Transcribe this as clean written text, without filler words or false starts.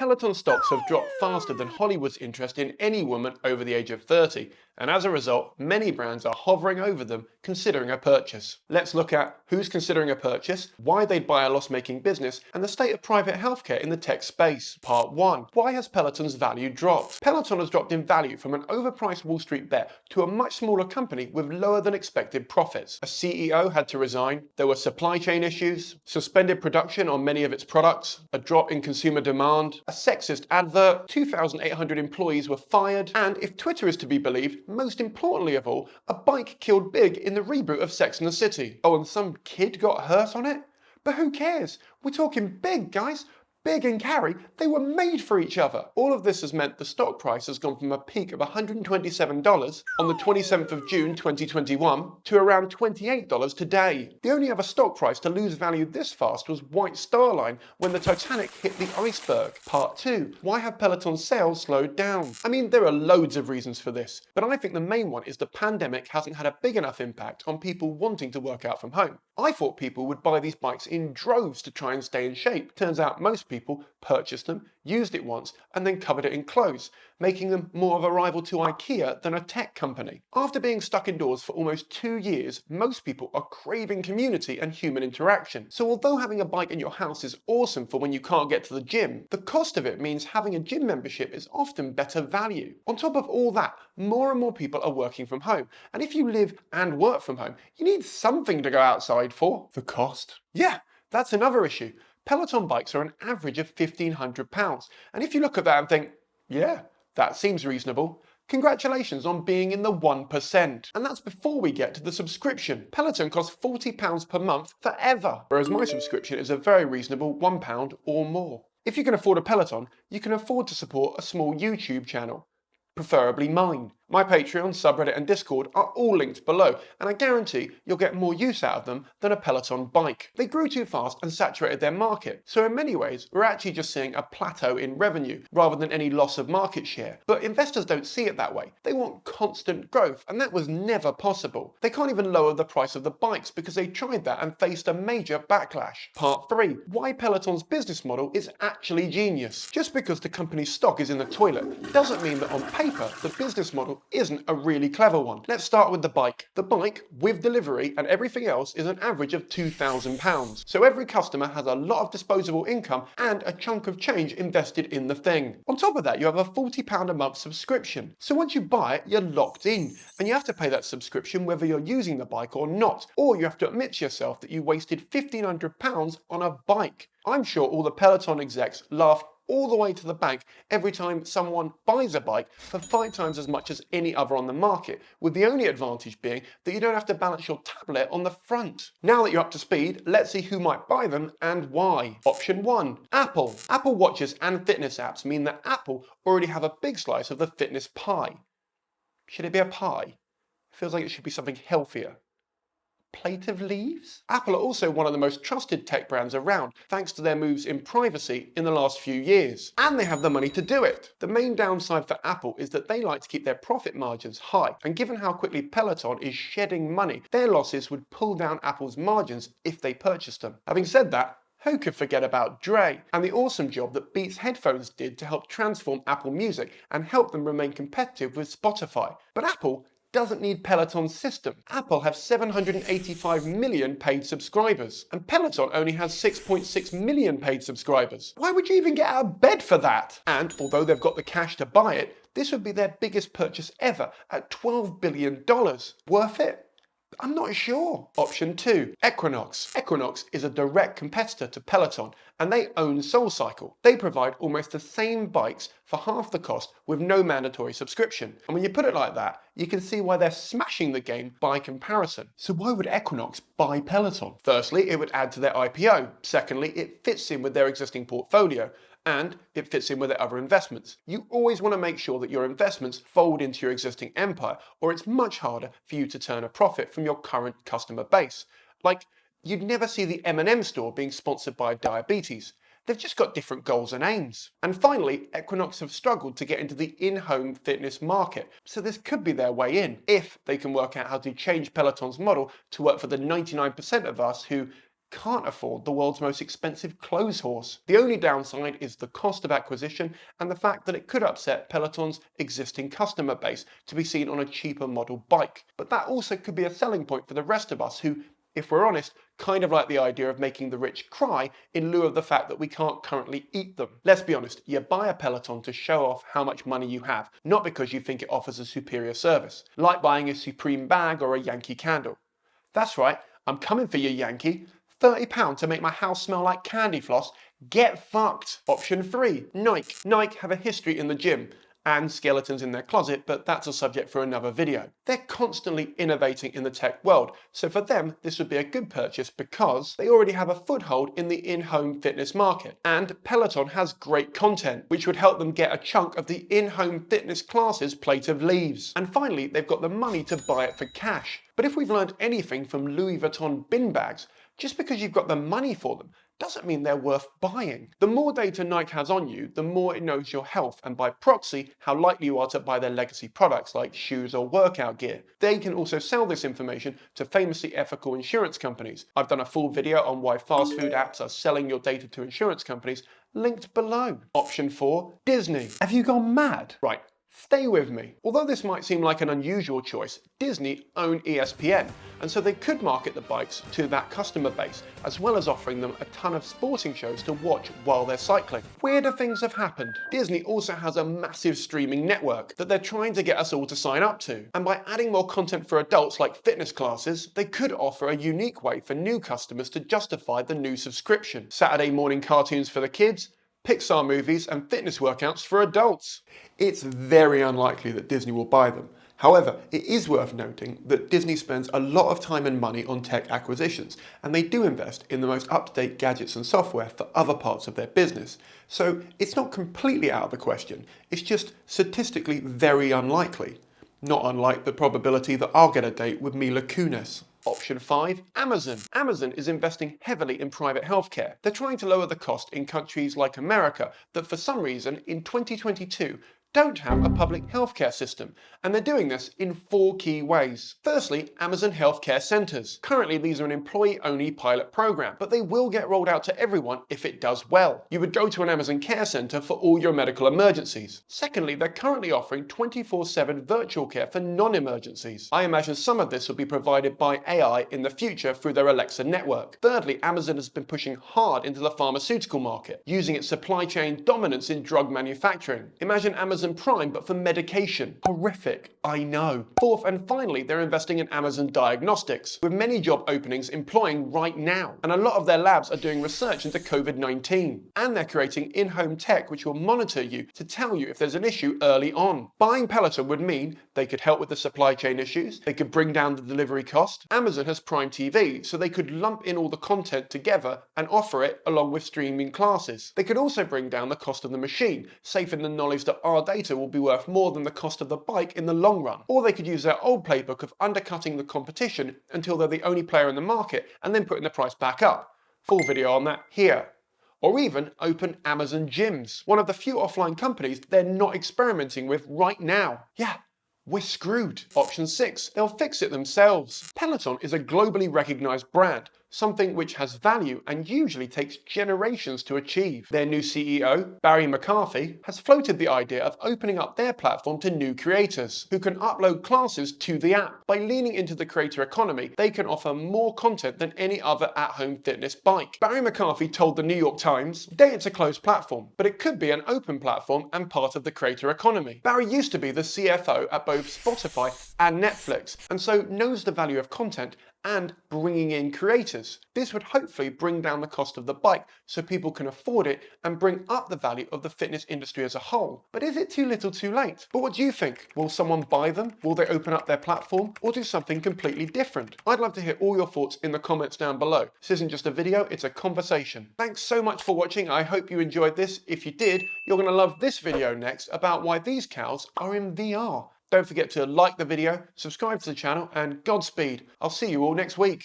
Peloton stocks have dropped faster than Hollywood's interest in any woman over the age of 30, and as a result, many brands are hovering over them, considering a purchase. Let's look at who's considering a purchase, why they'd buy a loss-making business, and the state of private healthcare in the tech space. Part 1. Why has Peloton's value dropped? Peloton has dropped in value from an overpriced Wall Street bet to a much smaller company with lower than expected profits. A CEO had to resign, there were supply chain issues, suspended production on many of its products, a drop in consumer demand, a sexist advert, 2,800 employees were fired, and if Twitter is to be believed, most importantly of all, a bike killed big in the reboot of Sex and the City. Oh, and some kid got hurt on it? But who cares? We're talking big, guys. Big and Carrie, they were made for each other. All of this has meant the stock price has gone from a peak of $127 on the 27th of June 2021 to around $28 today. The only other stock price to lose value this fast was White Star Line when the Titanic hit the iceberg. Part 2. Why have Peloton sales slowed down? I mean, there are loads of reasons for this, but I think the main one is the pandemic hasn't had a big enough impact on people wanting to work out from home. I thought people would buy these bikes in droves to try and stay in shape. Turns out most people purchased them, used it once, and then covered it in clothes, making them more of a rival to IKEA than a tech company. After being stuck indoors for almost 2 years, most people are craving community and human interaction. So although having a bike in your house is awesome for when you can't get to the gym, the cost of it means having a gym membership is often better value. On top of all that, more and more people are working from home, and if you live and work from home, you need something to go outside for. The cost? Yeah, that's another issue. Peloton bikes are an average of £1,500, and if you look at that and think, yeah, that seems reasonable, congratulations on being in the 1%. And that's before we get to the subscription. Peloton costs £40 per month forever, whereas my subscription is a very reasonable £1 or more. If you can afford a Peloton, you can afford to support a small YouTube channel, preferably mine. My Patreon, subreddit and Discord are all linked below, and I guarantee you'll get more use out of them than a Peloton bike. They grew too fast and saturated their market, so in many ways we're actually just seeing a plateau in revenue rather than any loss of market share. But investors don't see it that way. They want constant growth, and that was never possible. They can't even lower the price of the bikes because they tried that and faced a major backlash. Part 3. Why Peloton's business model is actually genius. Just because the company's stock is in the toilet doesn't mean that on paper the business model isn't a really clever one. Let's start with the bike. The bike, with delivery and everything else, is an average of £2,000. So every customer has a lot of disposable income and a chunk of change invested in the thing. On top of that, you have a £40 a month subscription. So once you buy it, you're locked in, and you have to pay that subscription whether you're using the bike or not, or you have to admit to yourself that you wasted £1,500 on a bike. I'm sure all the Peloton execs laugh all the way to the bank every time someone buys a bike for 5 times as much as any other on the market, with the only advantage being that you don't have to balance your tablet on the front. Now that you're up to speed, let's see who might buy them and why. Option 1. Apple. Apple Watches and fitness apps mean that Apple already have a big slice of the fitness pie. Should it be a pie? Feels like it should be something healthier. Plate of leaves? Apple are also one of the most trusted tech brands around, thanks to their moves in privacy in the last few years. And they have the money to do it. The main downside for Apple is that they like to keep their profit margins high, and given how quickly Peloton is shedding money, their losses would pull down Apple's margins if they purchased them. Having said that, who could forget about Dre and the awesome job that Beats Headphones did to help transform Apple Music and help them remain competitive with Spotify? But Apple doesn't need Peloton's system. Apple have 785 million paid subscribers, and Peloton only has 6.6 million paid subscribers. Why would you even get out of bed for that? And although they've got the cash to buy it, this would be their biggest purchase ever at $12 billion. Worth it? I'm not sure. Option 2. Equinox. Equinox is a direct competitor to Peloton, and they own SoulCycle. They provide almost the same bikes for half the cost with no mandatory subscription. And when you put it like that, you can see why they're smashing the game by comparison. So why would Equinox buy Peloton? Firstly, it would add to their IPO. Secondly, it fits in with their existing portfolio. And it fits in with their other investments. You always want to make sure that your investments fold into your existing empire, or it's much harder for you to turn a profit from your current customer base. Like, you'd never see the M&M store being sponsored by diabetes. They've just got different goals and aims. And finally, Equinox have struggled to get into the in-home fitness market, so this could be their way in, if they can work out how to change Peloton's model to work for the 99% of us who can't afford the world's most expensive clothes horse. The only downside is the cost of acquisition and the fact that it could upset Peloton's existing customer base to be seen on a cheaper model bike. But that also could be a selling point for the rest of us who, if we're honest, kind of like the idea of making the rich cry in lieu of the fact that we can't currently eat them. Let's be honest, you buy a Peloton to show off how much money you have, not because you think it offers a superior service, like buying a Supreme bag or a Yankee candle. That's right, I'm coming for you, Yankee. £30 to make my house smell like candy floss? Get fucked. Option 3, Nike. Nike have a history in the gym and skeletons in their closet, but that's a subject for another video. They're constantly innovating in the tech world, so for them this would be a good purchase because they already have a foothold in the in-home fitness market. And Peloton has great content, which would help them get a chunk of the in-home fitness classes plate of leaves. And finally, they've got the money to buy it for cash. But if we've learned anything from Louis Vuitton bin bags, just because you've got the money for them doesn't mean they're worth buying. The more data Nike has on you, the more it knows your health, and by proxy, how likely you are to buy their legacy products like shoes or workout gear. They can also sell this information to famously ethical insurance companies. I've done a full video on why fast food apps are selling your data to insurance companies, linked below. Option 4, Disney. Have you gone mad? Right. Stay with me. Although this might seem like an unusual choice, Disney own ESPN, and so they could market the bikes to that customer base, as well as offering them a ton of sporting shows to watch while they're cycling. Weirder things have happened. Disney also has a massive streaming network that they're trying to get us all to sign up to, and by adding more content for adults like fitness classes, they could offer a unique way for new customers to justify the new subscription. Saturday morning cartoons for the kids, Pixar movies and fitness workouts for adults. It's very unlikely that Disney will buy them. However, it is worth noting that Disney spends a lot of time and money on tech acquisitions, and they do invest in the most up-to-date gadgets and software for other parts of their business. So it's not completely out of the question, it's just statistically very unlikely. Not unlike the probability that I'll get a date with Mila Kunis. Option 5, Amazon. Amazon is investing heavily in private healthcare. They're trying to lower the cost in countries like America that for some reason in 2022 don't have a public healthcare system, and they're doing this in 4 key ways. Firstly, Amazon Healthcare Centers. Currently, these are an employee-only pilot program, but they will get rolled out to everyone if it does well. You would go to an Amazon Care Center for all your medical emergencies. Secondly, they're currently offering 24/7 virtual care for non-emergencies. I imagine some of this will be provided by AI in the future through their Alexa network. Thirdly, Amazon has been pushing hard into the pharmaceutical market, using its supply chain dominance in drug manufacturing. Imagine Amazon Prime, but for medication. Horrific, I know. Fourth and finally, they're investing in Amazon Diagnostics, with many job openings employing right now. And a lot of their labs are doing research into COVID-19. And they're creating in-home tech which will monitor you to tell you if there's an issue early on. Buying Peloton would mean they could help with the supply chain issues, they could bring down the delivery cost. Amazon has Prime TV, so they could lump in all the content together and offer it along with streaming classes. They could also bring down the cost of the machine, safe in the knowledge that our data will be worth more than the cost of the bike in the long run. Or they could use their old playbook of undercutting the competition until they're the only player in the market and then putting the price back up. Full video on that here. Or even open Amazon Gyms, one of the few offline companies they're not experimenting with right now. Yeah, we're screwed. Option 6, they'll fix it themselves. Peloton is a globally recognized brand, something which has value and usually takes generations to achieve. Their new CEO, Barry McCarthy, has floated the idea of opening up their platform to new creators who can upload classes to the app. By leaning into the creator economy, they can offer more content than any other at-home fitness bike. Barry McCarthy told the New York Times, "Today it's a closed platform, but it could be an open platform and part of the creator economy." Barry used to be the CFO at both Spotify and Netflix, and so knows the value of content and bringing in creators. This would hopefully bring down the cost of the bike so people can afford it and bring up the value of the fitness industry as a whole. But is it too little too late? But what do you think? Will someone buy them? Will they open up their platform? Or do something completely different? I'd love to hear all your thoughts in the comments down below. This isn't just a video, it's a conversation. Thanks so much for watching. I hope you enjoyed this. If you did, you're going to love this video next about why these cows are in VR. Don't forget to like the video, subscribe to the channel, and Godspeed. I'll see you all next week.